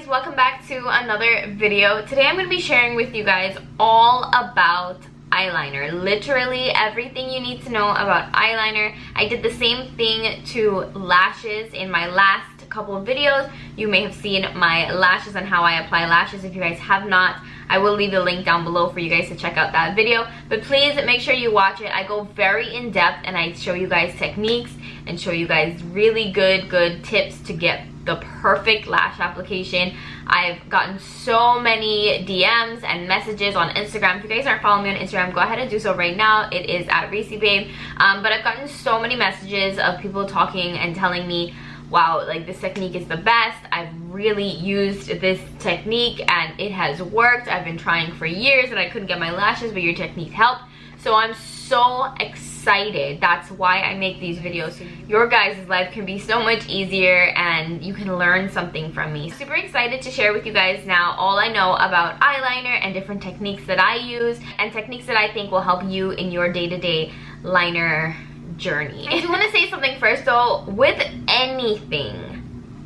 guys, welcome back to another video. Today I'm going to be sharing with you guys all about eyeliner. Literally everything you need to know about eyeliner. I did the same thing to lashes in my last couple of videos. You may have seen my lashes and how I apply lashes. If you guys have not, I will leave the link down below for you guys to check out that video. But please make sure you watch it. I go very in depth and I show you guys techniques and show you guys really good tips to get the perfect lash application. I've gotten so many DMs and messages on Instagram. If you guys aren't following me on Instagram, go ahead and do so right now. It is at Reesiibabe. But I've gotten so many messages of people talking and telling me, wow, like this technique is the best. I've really used this technique and it has worked. I've been trying for years and I couldn't get my lashes, but your technique helped. So I'm so excited. That's why I make these videos. Your guys' life can be so much easier and you can learn something from me. Super excited to share with you guys now all I know about eyeliner and different techniques that I use and techniques that I think will help you in your day-to-day liner journey. I do want to say something first though. With anything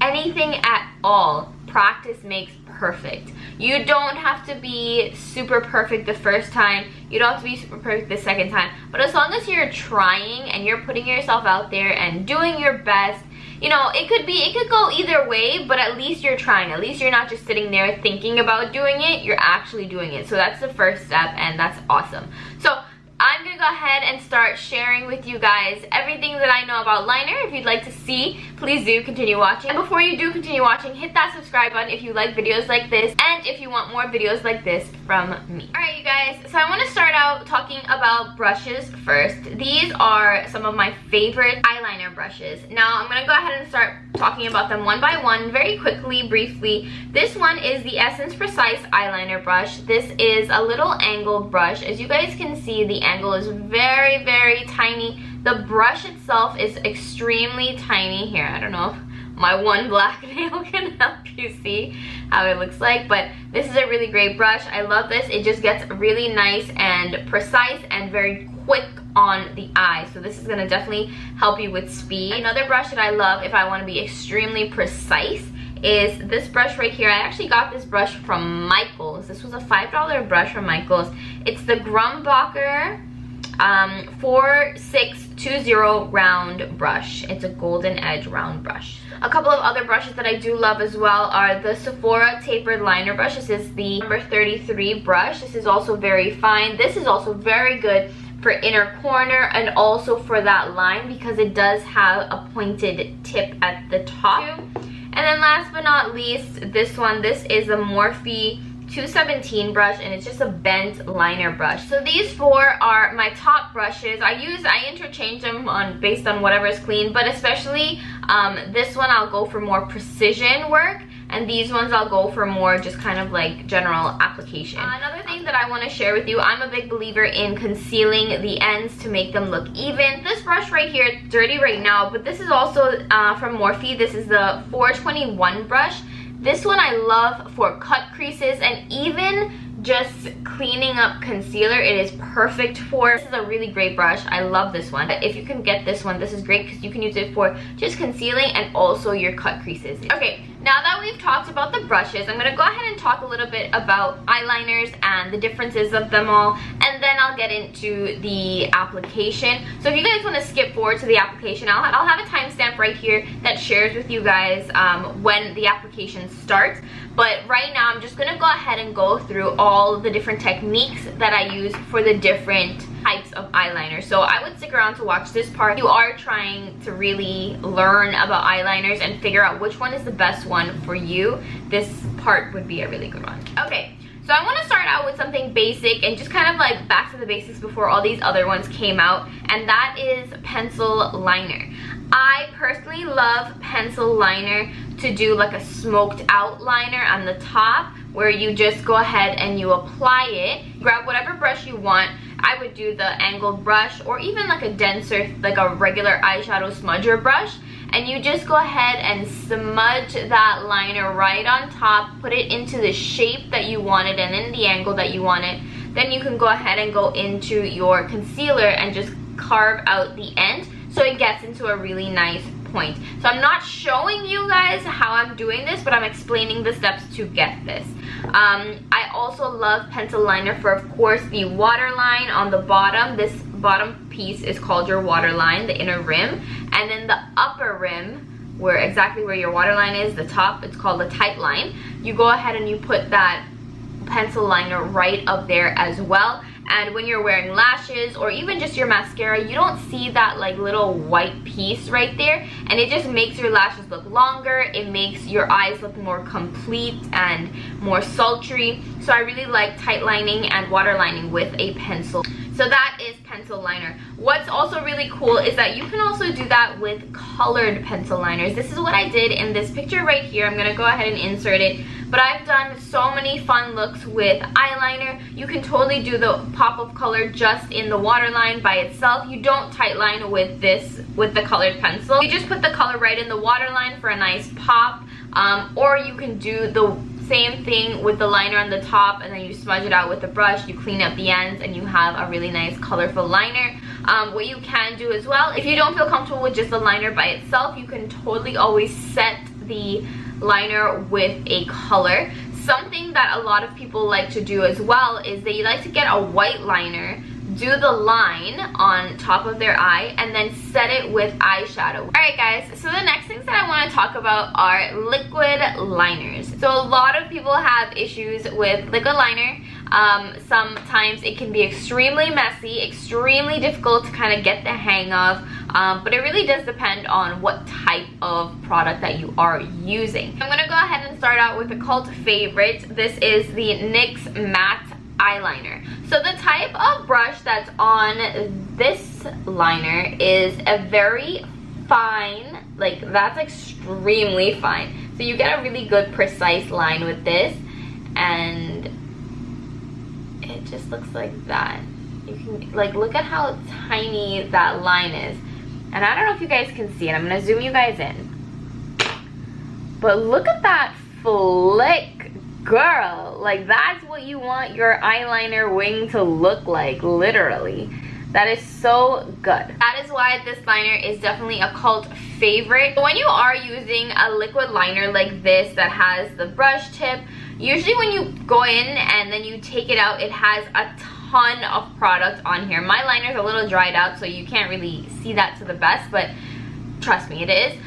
at all, practice makes perfect. You don't have to be super perfect the first time. You don't have to be super perfect the second time. But as long as you're trying and you're putting yourself out there and doing your best, you know, it could go either way, but at least you're trying. At least you're not just sitting there thinking about doing it, you're actually doing it. So that's the first step and that's awesome. So I'm gonna go ahead and start sharing with you guys everything that I know about liner. If you'd like to see, please do continue watching. And before you do continue watching, hit that subscribe button if you like videos like this and if you want more videos like this from me. Alright you guys, so I want to start out talking about brushes first. These are some of my favorite eyeliner brushes. Now I'm gonna go ahead and start talking about them one by one very quickly, briefly. This one is the Essence Precise eyeliner brush. This is a little angled brush. As you guys can see, the angle is very tiny. The brush itself is extremely tiny. Here, I don't know if my one black nail can help you see how it looks like, but this is a really great brush. I love this. It just gets really nice and precise and very quick on the eye, so this is going to definitely help you with speed. Another brush that I love if I want to be extremely precise is this brush right here. I actually got this brush from Michaels. This was a $5 brush from Michaels. It's the Grumbacher 4620 round brush. It's a golden edge round brush. A couple of other brushes that I do love as well are the Sephora tapered liner brush. This is the number 33 brush. This is also very fine. This is also very good for inner corner and also for that line because it does have a pointed tip at the top. And then last but not least, this one. This is the Morphe 217 brush and it's just a bent liner brush. So these four are my top brushes. I interchange them based on whatever is clean, but especially this one I'll go for more precision work and these ones I'll go for more just kind of like general application. Another thing that I want to share with you, I'm a big believer in concealing the ends to make them look even. This brush right here, it's dirty right now, but this is also from Morphe. This is the 421 brush. This one I love for cut creases and even just cleaning up concealer. It is perfect for. This is a really great brush. I love this one. If you can get this one, this is great because you can use it for just concealing and also your cut creases. Okay, now that we've talked about the brushes, I'm gonna go ahead and talk a little bit about eyeliners and the differences of them all, and then I'll get into the application. So if you guys want to skip forward to the application, I'll have a timestamp right here that shares with you guys when the application starts. But right now I'm just gonna go ahead and go through all the different techniques that I use for the different types of eyeliner. So I would stick around to watch this part. If you are trying to really learn about eyeliners and figure out which one is the best one for you, this part would be a really good one. Okay, so I want to start out with something basic and just kind of like back to the basics before all these other ones came out, and that is pencil liner. I personally love pencil liner to do like a smoked out liner on the top where you just go ahead and you apply it. Grab whatever brush you want. I would do the angled brush or even like a denser, like a regular eyeshadow smudger brush, and you just go ahead and smudge that liner right on top, put it into the shape that you want it and in the angle that you want it. Then you can go ahead and go into your concealer and just carve out the end so it gets into a really nice point. So I'm not showing you guys how I'm doing this, but I'm explaining the steps to get this. I also love pencil liner for, of course, the waterline on the bottom. This bottom piece is called your waterline, the inner rim, and then the upper rim, where exactly where your waterline is, the top, it's called the tight line. You go ahead and you put that pencil liner right up there as well. And when you're wearing lashes or even just your mascara, you don't see that like little white piece right there, and it just makes your lashes look longer. It makes your eyes look more complete and more sultry. So I really like tight lining and water lining with a pencil. So that is pencil liner. What's also really cool is that you can also do that with colored pencil liners. This is what I did in this picture right here. I'm gonna go ahead and insert it. But I've done so many fun looks with eyeliner. You can totally do the pop of color just in the waterline by itself. You don't tight line with this, with the colored pencil. You just put the color right in the waterline for a nice pop. Or you can do the same thing with the liner on the top, and then you smudge it out with the brush, you clean up the ends, and you have a really nice colorful liner. What you can do as well, if you don't feel comfortable with just the liner by itself, you can totally always set the liner with a color. Something that a lot of people like to do as well is they like to get a white liner, do the line on top of their eye, and then set it with eyeshadow. Alright guys, so the next things that I want to talk about are liquid liners. So a lot of people have issues with liquid liner. Sometimes it can be extremely messy, extremely difficult to kind of get the hang of, but it really does depend on what type of product that you are using. I'm going to go ahead and start out with a cult favorite. This is the NYX Matte Eyeliner. So the type of brush that's on this liner is a very fine, like that's extremely fine. So you get a really good precise line with this, and it just looks like that. You can like look at how tiny that line is, and I don't know if you guys can see it. I'm gonna zoom you guys in, but look at that flick, girl. Like that's what you want your eyeliner wing to look like, literally. That is so good. That is why this liner is definitely a cult favorite. When you are using a liquid liner like this that has the brush tip, usually when you go in and then you take it out, it has a ton of product on here. My liner is a little dried out, so you can't really see that to the best, but trust me, it is.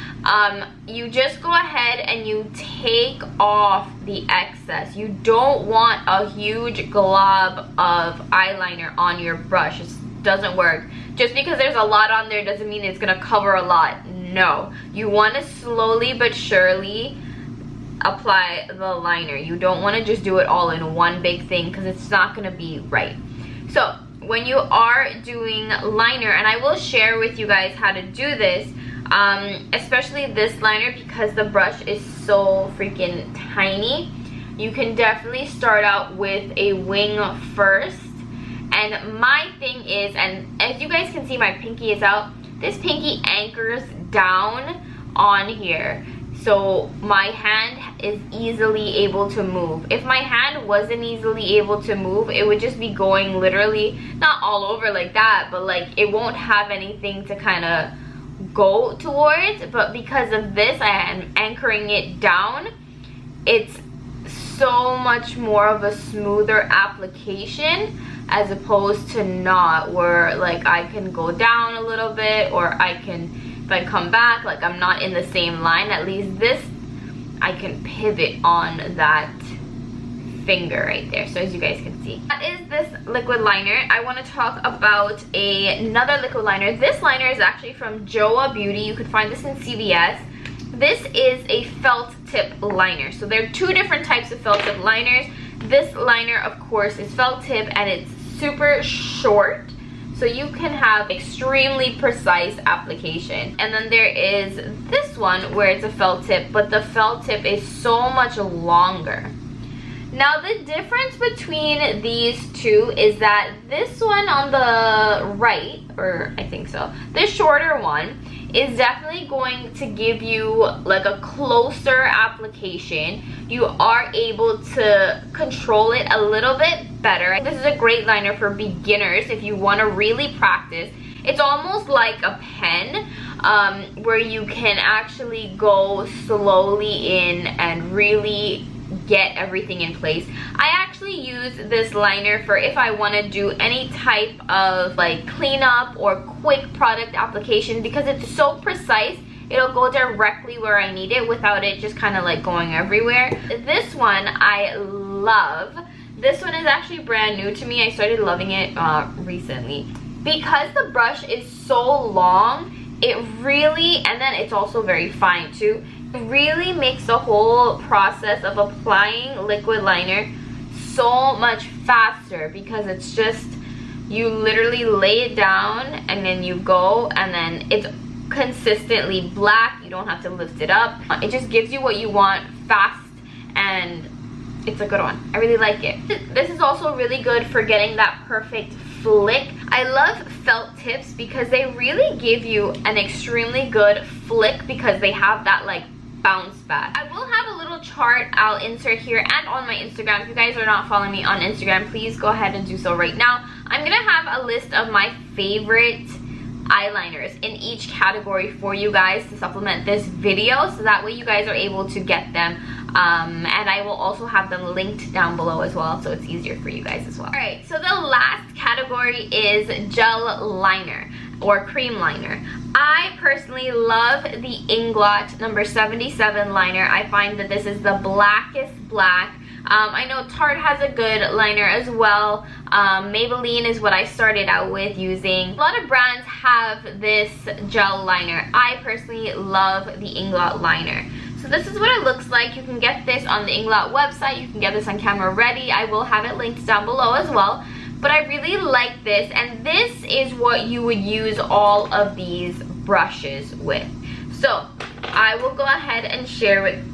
You just go ahead and you take off the excess. You don't want a huge glob of eyeliner on your brush. It doesn't work. Just because there's a lot on there doesn't mean it's gonna cover a lot. No, you want to slowly but surely apply the liner. You don't want to just do it all in one big thing, because it's not gonna be right. So when you are doing liner, and I will share with you guys how to do this, especially this liner, because the brush is so freaking tiny, you can definitely start out with a wing first. And my thing is, and as you guys can see, my pinky is out. This pinky anchors down on here, so my hand is easily able to move. If my hand wasn't easily able to move, it would just be going literally, not all over like that, but like it won't have anything to kind of go towards. But because of this, I am anchoring it down, it's so much more of a smoother application as opposed to not, where like I can go down a little bit, or I can, if I come back, like I'm not in the same line. At least this, I can pivot on that finger right there. So as you guys can see, that is this liquid liner. I want to talk about another liquid liner. This liner is actually from Joa Beauty. You could find this in CVS. This is a felt tip liner. So there are two different types of felt tip liners. This liner, of course, is felt tip, and it's super short, so you can have extremely precise application. And then there is this one where it's a felt tip, but the felt tip is so much longer. Now the difference between these two is that this one on the right, or I think so, this shorter one is definitely going to give you like a closer application. You are able to control it a little bit better. This is a great liner for beginners if you want to really practice. It's almost like a pen, where you can actually go slowly in and really get everything in place. I actually use this liner for if I want to do any type of like cleanup or quick product application, because it's so precise. It'll go directly where I need it without it just kind of like going everywhere. This one I love. This one is actually brand new to me. I started loving it recently because the brush is so long. It really, and then it's also very fine too. It really makes the whole process of applying liquid liner so much faster, because it's just, you literally lay it down and then you go, and then it's consistently black. You don't have to lift it up. It just gives you what you want fast, and it's a good one. I really like it. This is also really good for getting that perfect flick. I love felt tips because they really give you an extremely good flick, because they have that like bounce back. I will have a little chart I'll insert here and on my Instagram. If you guys are not following me on Instagram, please go ahead and do so right now. I'm gonna have a list of my favorite eyeliners in each category for you guys to supplement this video, so that way you guys are able to get them, and I will also have them linked down below as well, so it's easier for you guys as well. Alright, so the last category is gel liner or cream liner. I personally love the IDOLE number 77 liner. I find that this is the blackest black. I know Tarte has a good liner as well. Maybelline is what I started out with using. A lot of brands have this gel liner. I personally love the IDOLE liner. So this is what it looks like. You can get this on the IDOLE website. You can get this on camera ready. I will have it linked down below as well. But I really like this, and this is what you would use all of these brushes with. So I will go ahead and share with.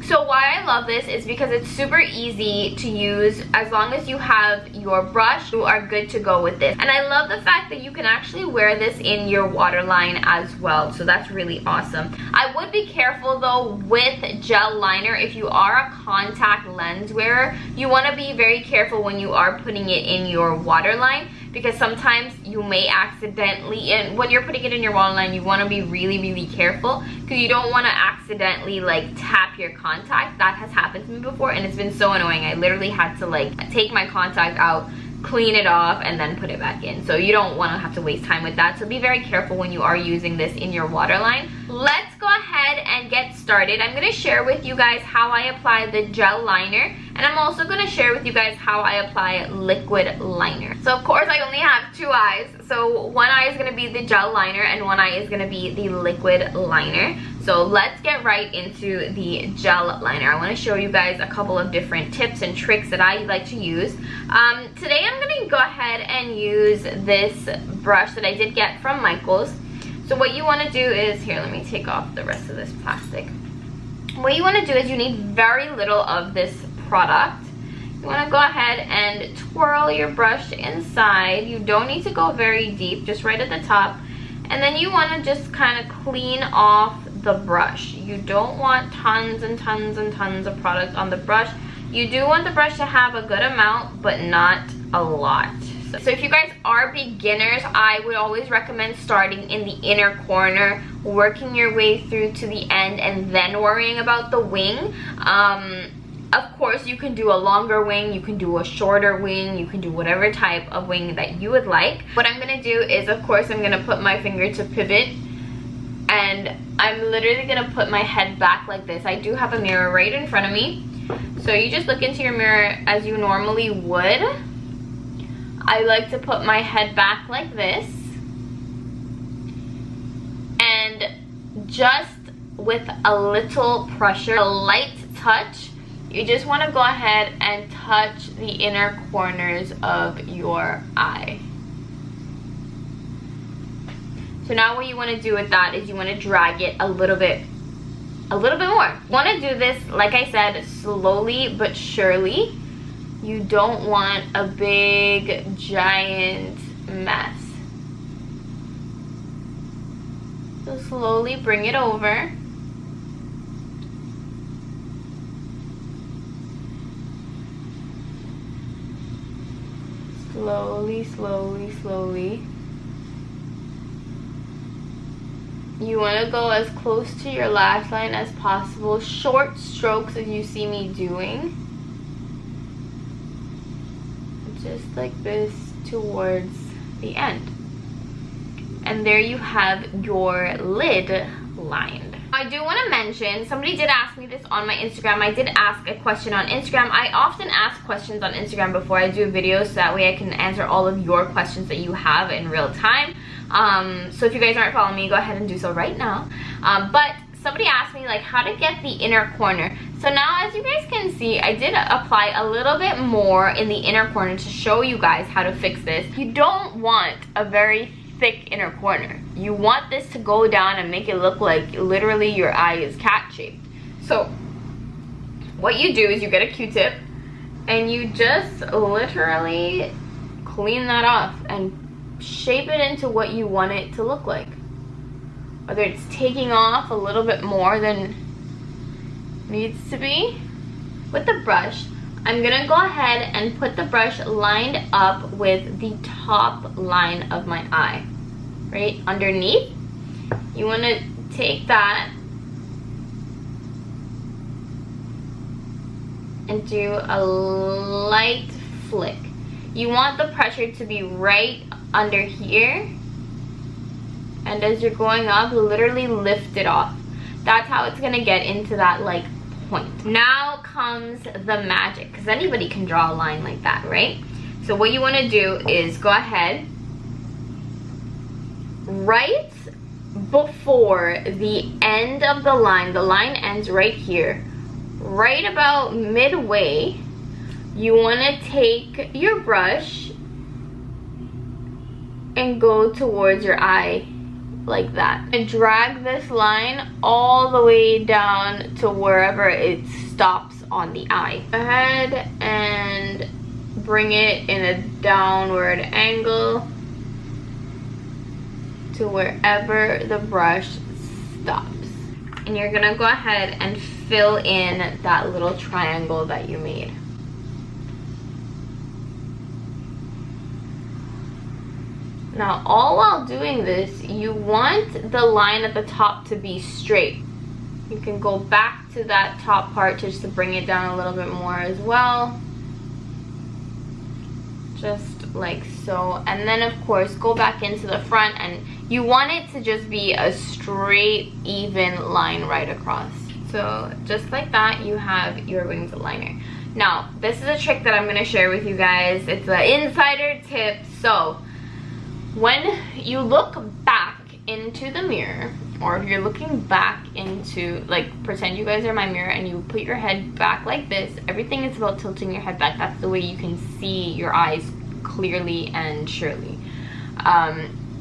So why I love this is because it's super easy to use. As long as you have your brush, you are good to go with this. And I love the fact that you can actually wear this in your waterline as well. So that's really awesome. I would be careful though with gel liner. If you are a contact lens wearer, you want to be very careful when you are putting it in your waterline, because sometimes you may accidentally, and when you're putting it in your waterline, you want to be really careful, because you don't want to accidentally like tap your contact. That has happened to me before, and it's been so annoying. I literally had to like take my contact out, clean it off, and then put it back in. So you don't want to have to waste time with that. So be very careful when you are using this in your waterline. Let's go ahead and get started. I'm going to share with you guys how I apply the gel liner, and I'm also going to share with you guys how I apply liquid liner. So of course I only have two eyes. So one eye is going to be the gel liner and one eye is going to be the liquid liner. So let's get right into the gel liner. I want to show you guys a couple of different tips and tricks that I like to use. Today I'm going to go ahead and use this brush that I did get from Michaels. So what you want to do is, here, let me take off the rest of this plastic. What you want to do is you need very little of this product. You want to go ahead and twirl your brush inside. You don't need to go very deep, just right at the top. And then you want to just kind of clean off the brush. You don't want tons and tons and tons of product on the brush. You do want the brush to have a good amount, but not a lot. So if you guys are beginners, I would always recommend starting in the inner corner, working your way through to the end, and then worrying about the wing. Of course, you can do a longer wing, you can do a shorter wing, you can do whatever type of wing that you would like. What I'm going to do is, of course, I'm going to put my finger to pivot, and I'm literally going to put my head back like this. I do have a mirror right in front of me, so you just look into your mirror as you normally would. I like to put my head back like this, and just with a little pressure, a light touch, you just want to go ahead and touch the inner corners of your eye. So now what you want to do with that is you want to drag it a little bit more. You want to do this, like I said, slowly but surely. You don't want a big giant mess. So slowly bring it over. Slowly. you want to go as close to your lash line as possible. Short strokes as you see me doing. Just like this towards the end. And there you have your lid lined. I do want to mention, somebody did ask me this on my Instagram. I did ask a question on Instagram. I often ask questions on Instagram before I do videos, so that way I can answer all of your questions that you have in real time. So if you guys aren't following me, go ahead and do so right now. But somebody asked me like how to get the inner corner. So now, as you guys can see, I did apply a little bit more in the inner corner to show you guys how to fix this. You don't want a very thick inner corner. You want this to go down and make it look like literally your eye is cat shaped. So what you do is you get a Q-tip and you just literally clean that off and shape it into what you want it to look like. Whether it's taking off a little bit more than needs to be. With the brush, I'm gonna go ahead and put the brush lined up with the top line of my eye, right underneath. You want to take that and do a light flick. You want the pressure to be right under here, and as you're going up, literally lift it off. That's how it's gonna get into that like point. Now comes the magic, because anybody can draw a line like that, right? So what you want to do is go ahead right before the end of the line ends right here, right about midway. You want to take your brush and go towards your eye like that, and drag this line all the way down to wherever it stops on the eye. Go ahead and bring it in a downward angle to wherever the brush stops, and you're gonna go ahead and fill in that little triangle that you made. Now, all while doing this, you want the line at the top to be straight. You can go back to that top part just to bring it down a little bit more as well. Just like so. And then, of course, go back into the front, and you want it to just be a straight, even line right across. So, just like that, you have your wings liner. Now, this is a trick that I'm going to share with you guys. It's an insider tip. So, when you look back into the mirror, or if you're looking back into, like, pretend you guys are my mirror and you put your head back like this, everything is about tilting your head back. That's the way you can see your eyes clearly and surely.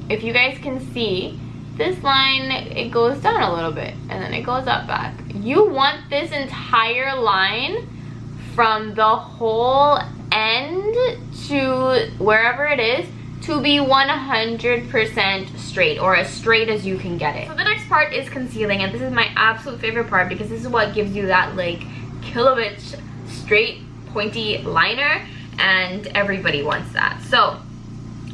If you guys can see, this line, it goes down a little bit and then it goes up back. You want this entire line from the whole end to wherever it is to be 100% straight, or as straight as you can get it. So the next part is concealing, and this is my absolute favorite part because this is what gives you that like kilowitch straight pointy liner, and everybody wants that. So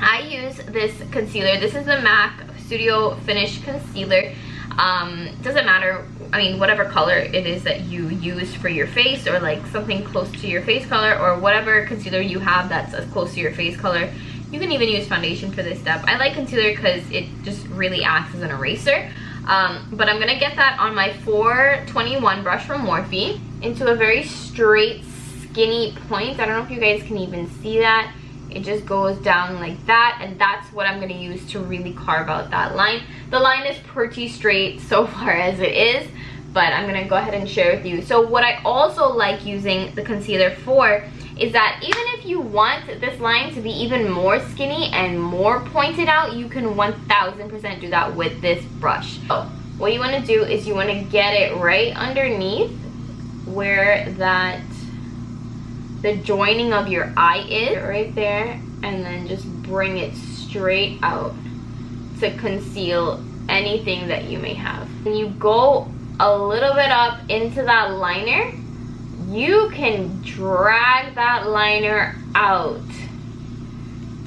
I use this concealer. This is the MAC Studio Finish Concealer. Doesn't matter, I mean, whatever color it is that you use for your face, or like something close to your face color, or whatever concealer you have that's as close to your face color. You can even use foundation for this step. I like concealer because it just really acts as an eraser. But I'm gonna get that on my 421 brush from Morphe into a very straight, skinny point. I don't know if you guys can even see that. It just goes down like that, and that's what I'm gonna use to really carve out that line. The line is pretty straight so far as it is, but I'm gonna go ahead and share with you. So what I also like using the concealer for is that even if you want this line to be even more skinny and more pointed out, you can 1000% do that with this brush. So what you want to do is you want to get it right underneath where that the joining of your eye is, right there, and then just bring it straight out to conceal anything that you may have. When you go a little bit up into that liner, you can drag that liner out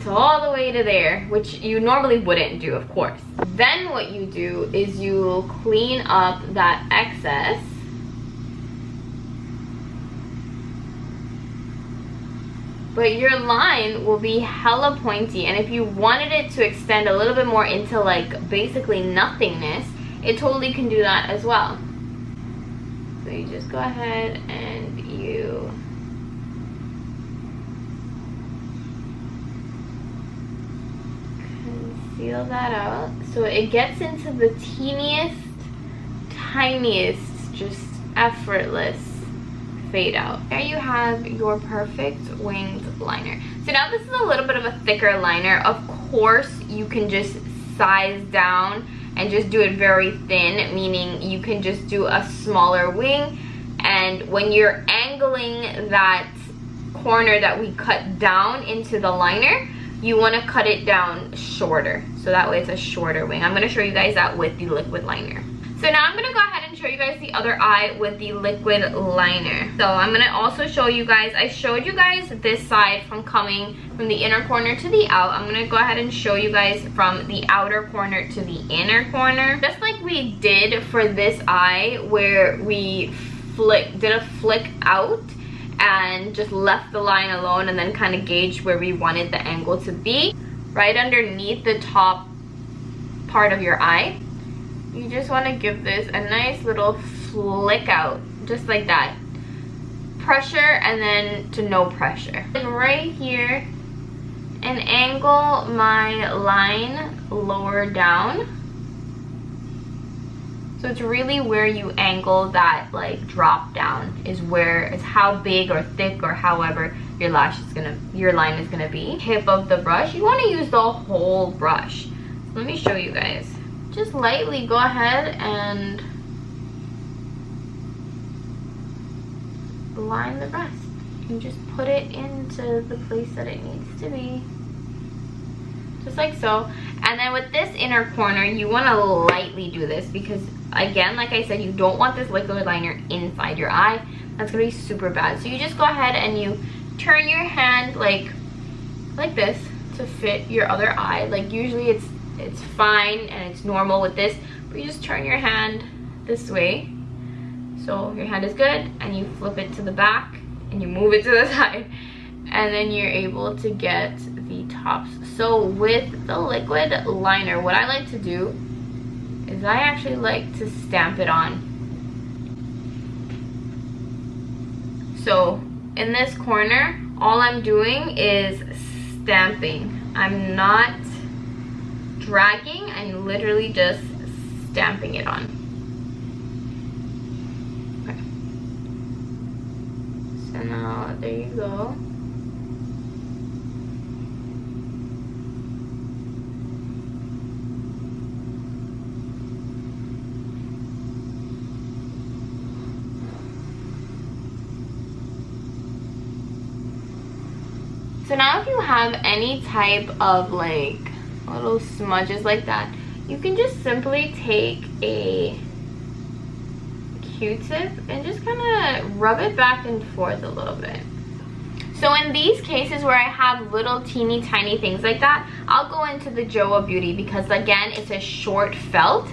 to all the way to there, which you normally wouldn't do, of course. Then what you do is you clean up that excess. But your line will be hella pointy, and if you wanted it to extend a little bit more into like basically nothingness, it totally can do that as well. So you just go ahead and you conceal that out so it gets into the teeniest, tiniest, just effortless fade out. There you have your perfect winged liner. So now this is a little bit of a thicker liner. Of course, you can just size down and just do it very thin, meaning you can just do a smaller wing, and when you're angling that corner that we cut down into the liner, you want to cut it down shorter, so that way it's a shorter wing. I'm going to show you guys that with the liquid liner. So now I'm going to go ahead and show you guys the other eye with the liquid liner. So I'm going to also show you guys, I showed you guys this side from coming from the inner corner to the out. I'm going to go ahead and show you guys from the outer corner to the inner corner. Just like we did for this eye where we did a flick out and just left the line alone and then kind of gauged where we wanted the angle to be. Right underneath the top part of your eye, you just want to give this a nice little flick out, just like that. Pressure and then to no pressure. And right here, and angle my line lower down. So it's really where you angle that like drop down is where it's how big or thick or however your line is gonna be. Tip of the brush, you want to use the whole brush. Let me show you guys. Just lightly go ahead and line the rest and just put it into the place that it needs to be, just like so. And then with this inner corner, you want to lightly do this because, again, like I said, you don't want this liquid liner inside your eye. That's gonna be super bad. So you just go ahead and you turn your hand like this to fit your other eye. Like usually it's fine and it's normal with this, but you just turn your hand this way so your hand is good, and you flip it to the back and you move it to the side, and then you're able to get the tops. So with the liquid liner, what I like to do is I actually like to stamp it on. So in this corner, all I'm doing is stamping. I'm not dragging, I'm literally just stamping it on. Okay. So now there you go. So now if you have any type of like little smudges like that, you can just simply take a Q-tip and just kind of rub it back and forth a little bit. So in these cases where I have little teeny tiny things like that, I'll go into the Joa Beauty because again, it's a short felt.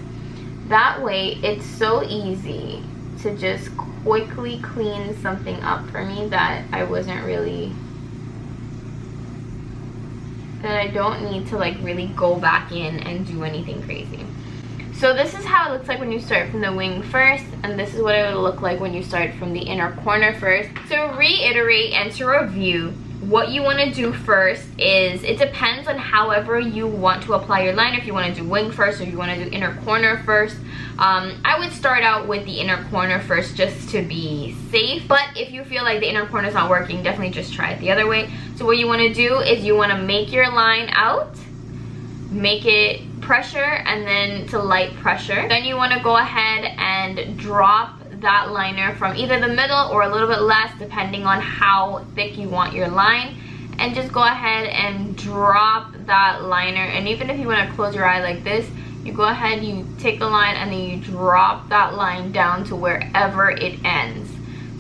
That way it's so easy to just quickly clean something up for me that I wasn't really, that I don't need to like really go back in and do anything crazy. So this is how it looks like when you start from the wing first, and this is what it would look like when you start from the inner corner first. To reiterate and to review, what you want to do first is, it depends on however you want to apply your liner. If you want to do wing first or you want to do inner corner first. I would start out with the inner corner first just to be safe, but if you feel like the inner corner is not working, definitely just try it the other way. So what you want to do is you want to make your line out, make it pressure and then to light pressure. Then you want to go ahead and drop that liner from either the middle or a little bit less depending on how thick you want your line, and just go ahead and drop that liner. And even if you want to close your eye like this, you go ahead, you take the line and then you drop that line down to wherever it ends.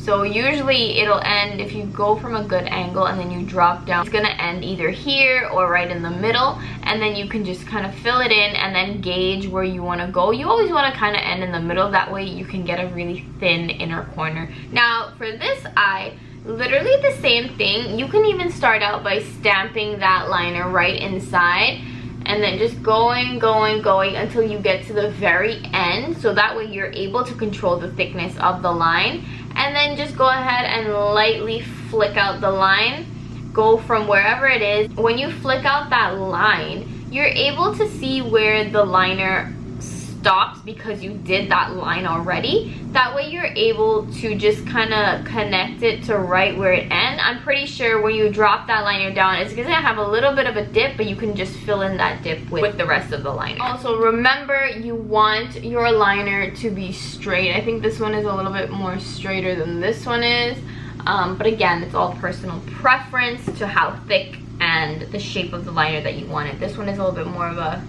So usually it'll end, if you go from a good angle and then you drop down, it's gonna end either here or right in the middle, and then you can just kind of fill it in and then gauge where you want to go. You always want to kind of end in the middle, that way you can get a really thin inner corner. Now for this eye, literally the same thing. You can even start out by stamping that liner right inside and then just going until you get to the very end, so that way you're able to control the thickness of the line. And then just go ahead and lightly flick out the line. Go from wherever it is. When you flick out that line, you're able to see where the liner stops because you did that line already. That way you're able to just kind of connect it to right where it ends. I'm pretty sure when you drop that liner down, it's gonna have a little bit of a dip, but you can just fill in that dip with the rest of the liner. Also remember, you want your liner to be straight. I think this one is a little bit more straighter than this one is, but again, it's all personal preference to how thick and the shape of the liner that you want it. This one is a little bit more of a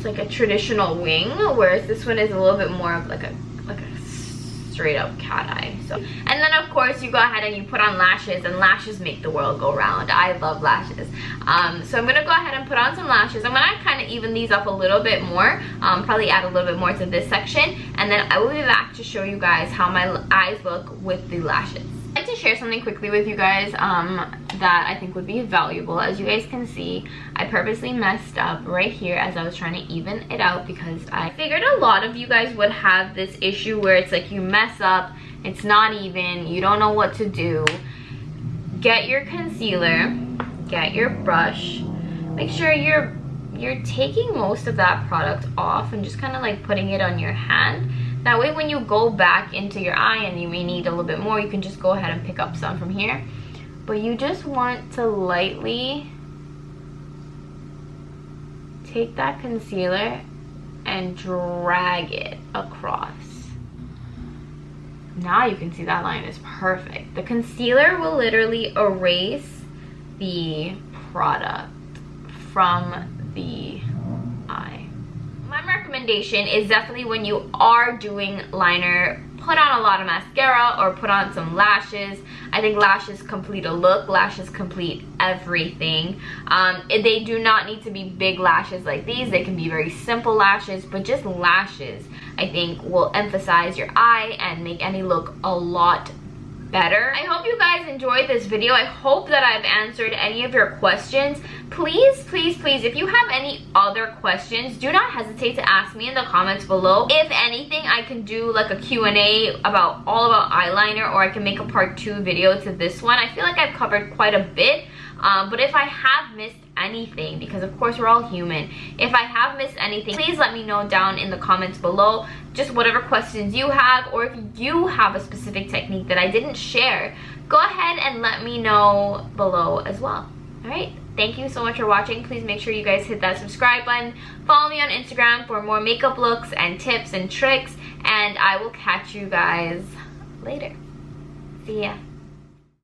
like a traditional wing, whereas this one is a little bit more of like a straight up cat eye. So, and then of course you go ahead and you put on lashes, and lashes make the world go round. I love lashes. So I'm gonna go ahead and put on some lashes. I'm gonna kind of even these up a little bit more, probably add a little bit more to this section, and then I will be back to show you guys how my eyes look with the lashes. I'd like to share something quickly with you guys that I think would be valuable. As you guys can see, I purposely messed up right here as I was trying to even it out, because I figured a lot of you guys would have this issue where it's like you mess up, it's not even, you don't know what to do. Get your concealer, get your brush, make sure you're taking most of that product off and just kind of like putting it on your hand. That way when you go back into your eye and you may need a little bit more, you can just go ahead and pick up some from here. But you just want to lightly take that concealer and drag it across. Now you can see that line is perfect. The concealer will literally erase the product from the eye. My recommendation is definitely when you are doing liner, put on a lot of mascara or put on some lashes. I think lashes complete a look. Lashes complete everything. They do not need to be big lashes like these. They can be very simple lashes, but just lashes I think will emphasize your eye and make any look a lot better. I hope you guys enjoyed this video. I hope that I've answered any of your questions. Please, please, please, if you have any other questions, do not hesitate to ask me in the comments below. If anything, I can do like a Q&A about all about eyeliner, or I can make a part 2 video to this one. I feel like I've covered quite a bit, but if I have missed anything, because of course we're all human, if I have missed anything, please let me know down in the comments below. Just whatever questions you have, or if you have a specific technique that I didn't share, go ahead and let me know below as well. All right, thank you so much for watching. Please make sure you guys hit that subscribe button. Follow me on Instagram for more makeup looks and tips and tricks, and I will catch you guys later. See ya.